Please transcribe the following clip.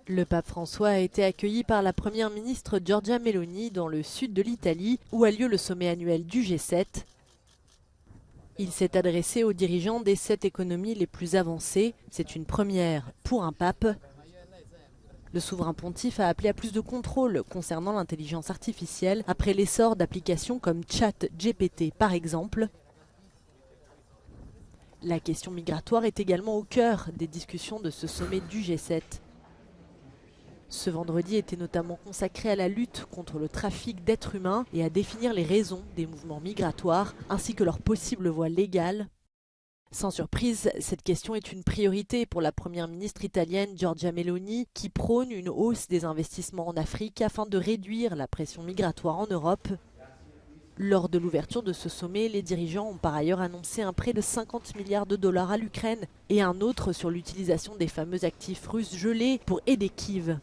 Le pape François a été accueilli par la première ministre Giorgia Meloni dans le sud de l'Italie, où a lieu le sommet annuel du G7. Il s'est adressé aux dirigeants des 7 économies les plus avancées. C'est une première pour un pape. Le souverain pontife a appelé à plus de contrôle concernant l'intelligence artificielle après l'essor d'applications comme ChatGPT par exemple. La question migratoire est également au cœur des discussions de ce sommet du G7. Ce vendredi était notamment consacré à la lutte contre le trafic d'êtres humains et à définir les raisons des mouvements migratoires ainsi que leurs possibles voies légales. Sans surprise, cette question est une priorité pour la première ministre italienne Giorgia Meloni qui prône une hausse des investissements en Afrique afin de réduire la pression migratoire en Europe. Lors de l'ouverture de ce sommet, les dirigeants ont par ailleurs annoncé un prêt de 50 milliards de dollars à l'Ukraine et un autre sur l'utilisation des fameux actifs russes gelés pour aider Kiev.